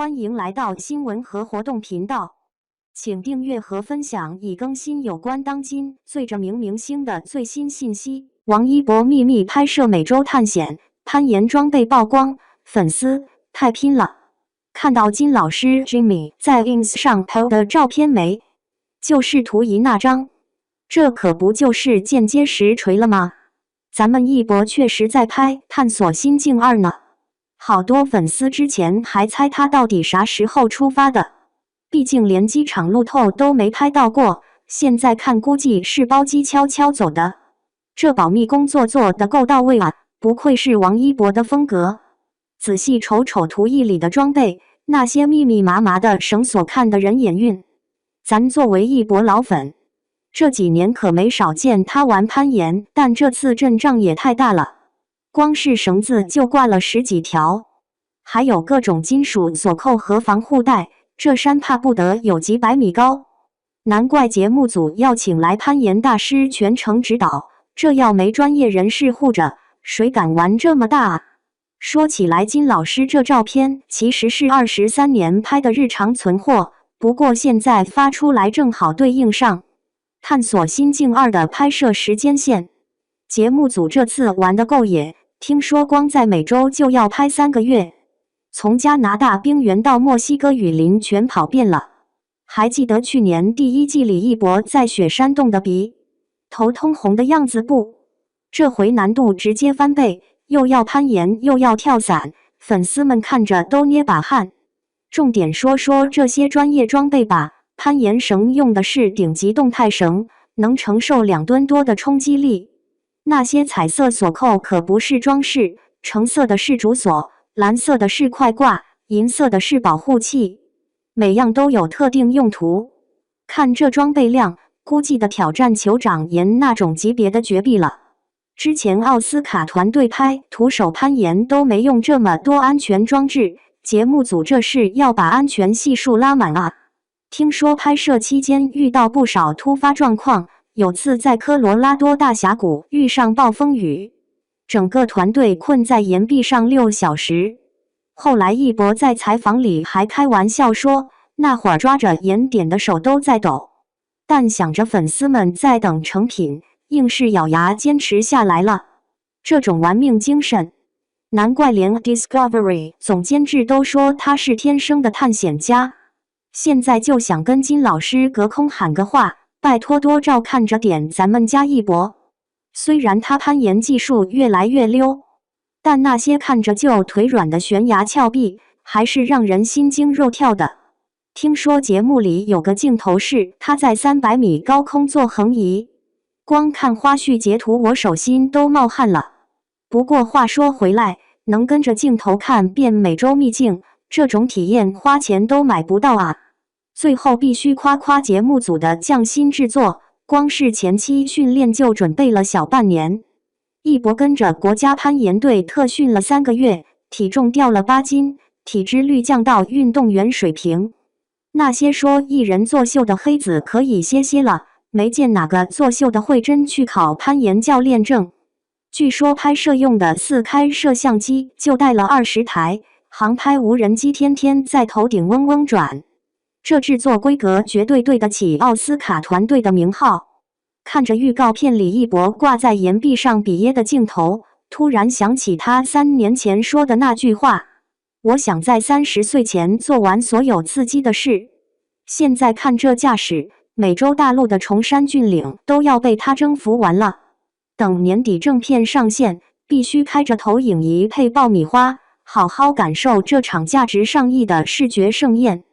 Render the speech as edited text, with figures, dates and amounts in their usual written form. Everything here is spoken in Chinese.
欢迎来到新闻和活动频道，请订阅和分享已更新有关当今最着名明星的最新信息。王一博秘密拍摄美洲探险，攀岩装备曝光，粉丝太拼了！看到金老师 Jimmy 在 ins 上 po 的照片没？就是图一那张，这可不就是间接实锤了吗？咱们一博确实在拍《探索心境2》呢。好多粉丝之前还猜他到底啥时候出发的，毕竟连机场路透都没拍到过，现在看估计是包机悄悄走的。这保密工作做得够到位啊，不愧是王一博的风格。仔细瞅瞅图一里的装备，那些密密麻麻的绳索看得人眼晕。咱作为一博老粉，这几年可没少见他玩攀岩，但这次阵仗也太大了。光是绳子就挂了10几条，还有各种金属锁扣和防护带，这山怕不得有几百米高。难怪节目组要请来攀岩大师全程指导，这要没专业人士护着，谁敢玩这么大啊？说起来，金老师这照片其实是23年拍的日常存货，不过现在发出来正好对应上探索心境2的拍摄时间线。节目组这次玩得够野，听说光在美洲就要拍3个月，从加拿大冰原到墨西哥雨林全跑遍了。还记得去年第1季里一博在雪山冻得鼻头通红的样子不？这回难度直接翻倍，又要攀岩又要跳伞，粉丝们看着都捏把汗。重点说说这些专业装备吧，攀岩绳用的是顶级动态绳，能承受2吨多的冲击力。那些彩色锁扣可不是装饰，橙色的是主锁，蓝色的是快挂，银色的是保护器，每样都有特定用途。看这装备量，估计的挑战酋长岩那种级别的绝壁了。之前奥斯卡团队拍徒手攀岩都没用这么多安全装置，节目组这是要把安全系数拉满啊！听说拍摄期间遇到不少突发状况，有次在科罗拉多大峡谷遇上暴风雨，整个团队困在岩壁上6小时。后来一博在采访里还开玩笑说，那会儿抓着岩点的手都在抖，但想着粉丝们在等成品，硬是咬牙坚持下来了。这种玩命精神，难怪连 Discovery 总监制都说他是天生的探险家。现在就想跟金老师隔空喊个话，拜托多照看着点咱们家一博。虽然他攀岩技术越来越溜，但那些看着就腿软的悬崖峭壁还是让人心惊肉跳的。听说节目里有个镜头是他在300米高空做横移，光看花絮截图我手心都冒汗了。不过话说回来，能跟着镜头看遍美洲秘境，这种体验花钱都买不到啊！最后必须夸夸节目组的匠心制作，光是前期训练就准备了小半年。一博跟着国家攀岩队特训了3个月，体重掉了8斤，体脂率降到运动员水平。那些说艺人作秀的黑子可以歇了，没见哪个作秀的会真去考攀岩教练证。据说拍摄用的4K 摄像机就带了20台，航拍无人机天天在头顶嗡嗡转。这制作规格绝对对得起奥斯卡团队的名号。看着预告片里一博挂在岩壁上比耶的镜头，突然想起他3年前说的那句话：我想在30岁前做完所有刺激的事。现在看这架势，美洲大陆的崇山峻岭都要被他征服完了。等年底正片上线，必须开着投影仪配爆米花，好好感受这场价值上亿的视觉盛宴。